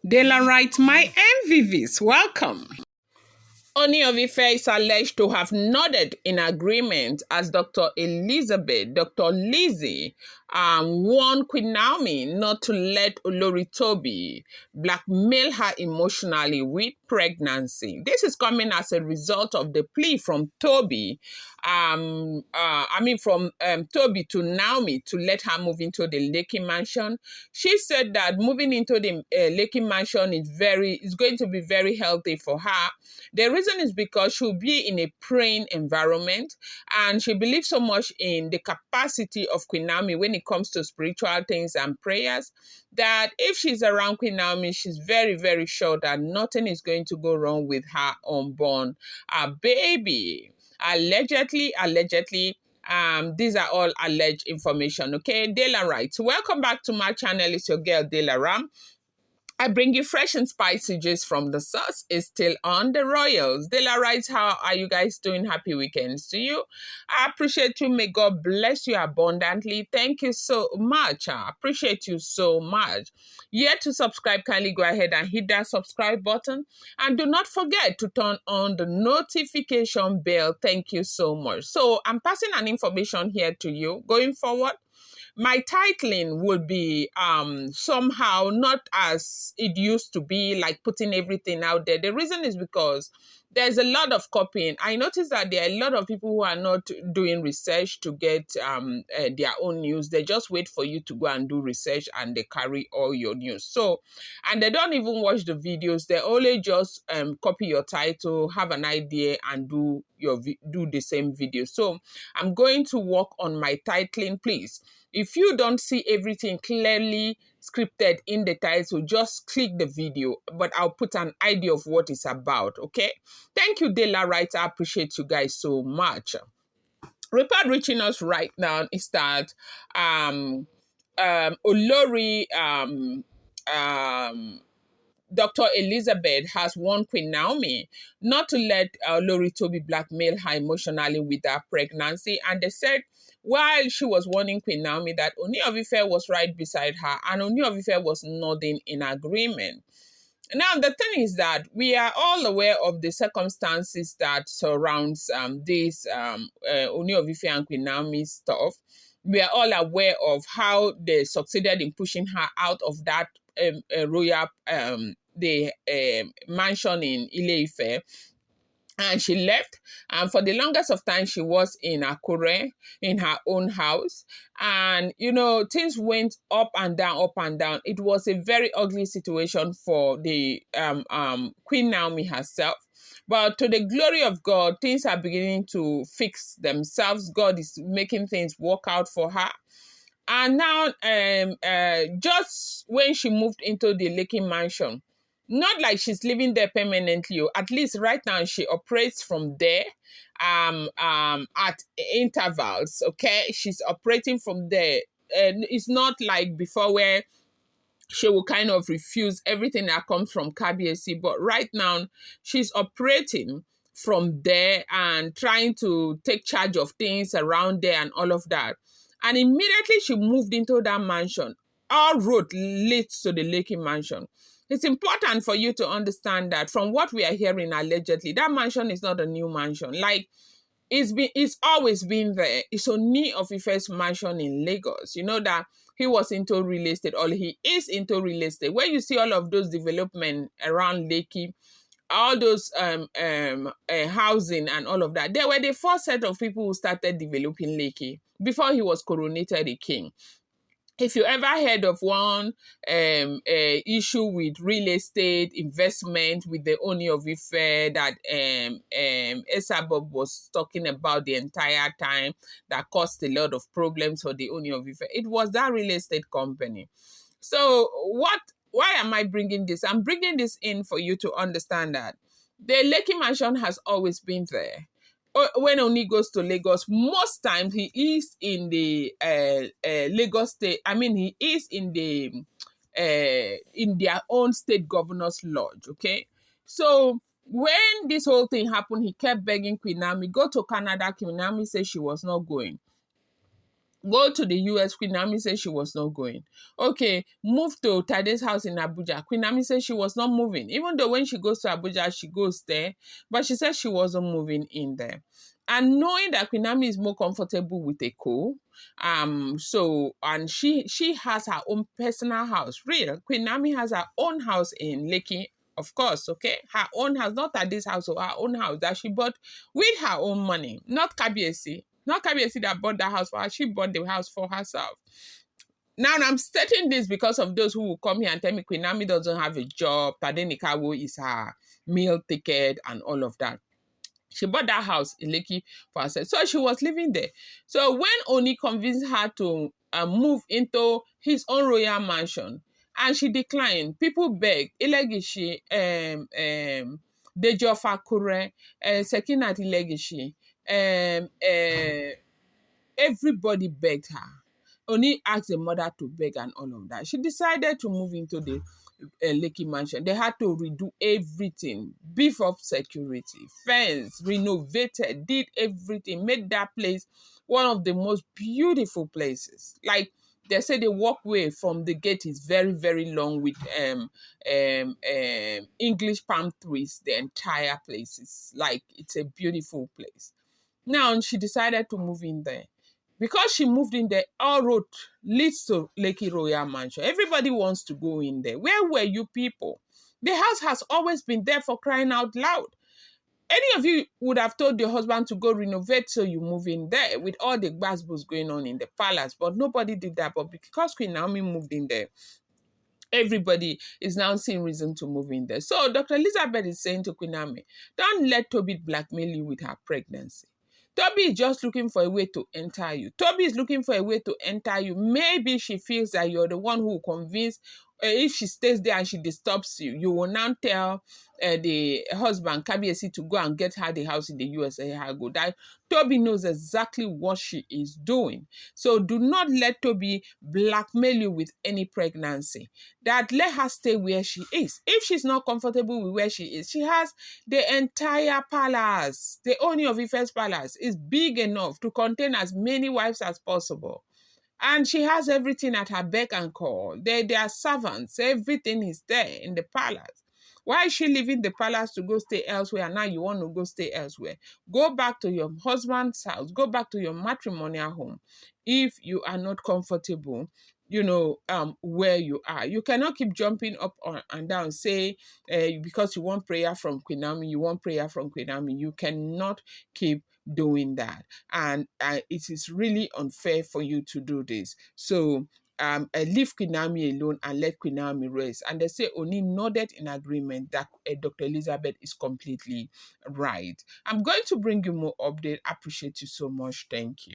Daylight, my MVVs, welcome. Ooni of Ife is alleged to have nodded in agreement as Dr. Lizzy, warned Queen Naomi not to let Olori Tobi blackmail her emotionally with pregnancy. This is coming as a result of the plea from Tobi, from Tobi to Naomi to let her move into the Lekki mansion. She said that moving into the Lekki mansion is going to be very healthy for her. The reason is because she'll be in a praying environment, and she believes so much in the capacity of Queen Naomi when it comes to spiritual things and prayers, that if she's around Queen Naomi, she's very, very sure that nothing is going to go wrong with her unborn baby. Allegedly, these are all alleged information. Okay, Dela Right. Welcome back to my channel. It's your girl Dela Ram. I bring you fresh and spicy gist from the source. Is still on the Royals. Dela writes, how are you guys doing? Happy weekends to you. I appreciate you. May God bless you abundantly. Thank you so much. I appreciate you so much. Yet to subscribe, kindly go ahead and hit that subscribe button. And do not forget to turn on the notification bell. Thank you so much. So I'm passing an information here to you going forward. My titling would be somehow not as it used to be, like putting everything out there. The reason is because there's a lot of copying. I noticed that there are a lot of people who are not doing research to get their own news. They just wait for you to go and do research, and they carry all your news. So, and they don't even watch the videos. They only just copy your title, have an idea, and do the same video. So I'm going to work on my titling, please. If you don't see everything clearly scripted in the title, just click the video, but I'll put an idea of what it's about, okay? Thank you, Dela Wright. I appreciate you guys so much. Report reaching us right now is that Olori Dr. Elizabeth has warned Queen Naomi not to let Olori Tobi blackmail her emotionally with her pregnancy. And they said, while she was warning Queen Naomi, that Ooni of Ife was right beside her, and Ooni of Ife was nodding in agreement. Now, the thing is that we are all aware of the circumstances that surrounds this Ooni of Ife and Queen Naomi stuff. We are all aware of how they succeeded in pushing her out of that royal mansion in Ile-Ife, and she left. And for the longest of time, she was in Akure, in her own house. And, you know, things went up and down, up and down. It was a very ugly situation for the Queen Naomi herself. But to the glory of God, things are beginning to fix themselves. God is making things work out for her. And now, just when she moved into the Lekki mansion, not like she's living there permanently, or at least right now she operates from there at intervals, okay? She's operating from there. And it's not like before where she will kind of refuse everything that comes from KBSC, but right now she's operating from there and trying to take charge of things around there and all of that. And immediately she moved into that mansion. All road leads to the Lekki mansion. It's important for you to understand that from what we are hearing allegedly, that mansion is not a new mansion. Like, it's always been there. It's Ooni of Ife's mansion in Lagos. You know that he was into real estate, or he is into real estate. Where you see all of those development around Lekki, all those housing and all of that, they were the first set of people who started developing Lekki before he was coronated a king. If you ever heard of one issue with real estate investment with the Ooni of Ife that Esabod was talking about the entire time, that caused a lot of problems for the Ooni of Ife, it was that real estate company. So why am I bringing this? I'm bringing this in for you to understand that the Lekki mansion has always been there. When Ooni goes to Lagos, most times he is in the Lagos state. I mean, he is in their own state governor's lodge. Okay, so when this whole thing happened, he kept begging Queen Naomi, go to Canada. Queen Naomi said she was not going. Go to the US. Queen Naomi said she was not going. Okay, move to Tade's house in Abuja. Queen Naomi said she was not moving. Even though when she goes to Abuja, she goes there, but she said she wasn't moving in there. And knowing that Queen Naomi is more comfortable with a co, and she has her own personal house. Real Queen Naomi has her own house in Lekki, of course, okay? Her own house, not at this house, or her own house that she bought with her own money, not KBSC. Not KBSC that bought the house for her, she bought the house for herself. Now, I'm stating this because of those who will come here and tell me Queen Naomi doesn't have a job, Tadenikawo is her meal ticket and all of that. She bought that house in Lekki for herself. So she was living there. So when Oni convinced her to move into his own royal mansion, and she declined, people begged. Elegishi, Dejofa Kure, Sekinat Elegishi, everybody begged her. Oni asked the mother to beg and all of that. She decided to move into the Lekki mansion. They had to redo everything, beef up security, fence, renovated, did everything, made that place one of the most beautiful places. Like they say, the walkway from the gate is very, very long with English palm trees. The entire place is like it's a beautiful place. Now she decided to move in there. Because she moved in there, all road leads to Lekki Royal Mansion. Everybody wants to go in there. Where were you people? The house has always been there, for crying out loud. Any of you would have told your husband to go renovate, so you move in there with all the gbasgbos going on in the palace. But nobody did that. But because Queen Naomi moved in there, everybody is now seeing reason to move in there. So Dr. Elizabeth is saying to Queen Naomi, don't let Tobi blackmail you with her pregnancy. Tobi is just looking for a way to enter you. Tobi is looking for a way to enter you. Maybe she feels that you're the one who will convince. If she stays there and she disturbs you, you will now tell the husband, Kabiesi, to go and get her the house in the USA. That Tobi knows exactly what she is doing. So do not let Tobi blackmail you with any pregnancy. That let her stay where she is. If she's not comfortable with where she is, she has the entire palace. The Ooni of Ife's palace is big enough to contain as many wives as possible. And she has everything at her beck and call. They are servants. Everything is there in the palace. Why is she leaving the palace to go stay elsewhere? Now you want to go stay elsewhere. Go back to your husband's house. Go back to your matrimonial home. If you are not comfortable, where you are. You cannot keep jumping up and down, say, because you want prayer from Queen Naomi, you want prayer from Queen Naomi. You cannot keep doing that. And it is really unfair for you to do this. So leave Queen Naomi alone and let Queen Naomi rest. And they say Oni nodded in agreement that Dr. Elizabeth is completely right. I'm going to bring you more update. Appreciate you so much. Thank you.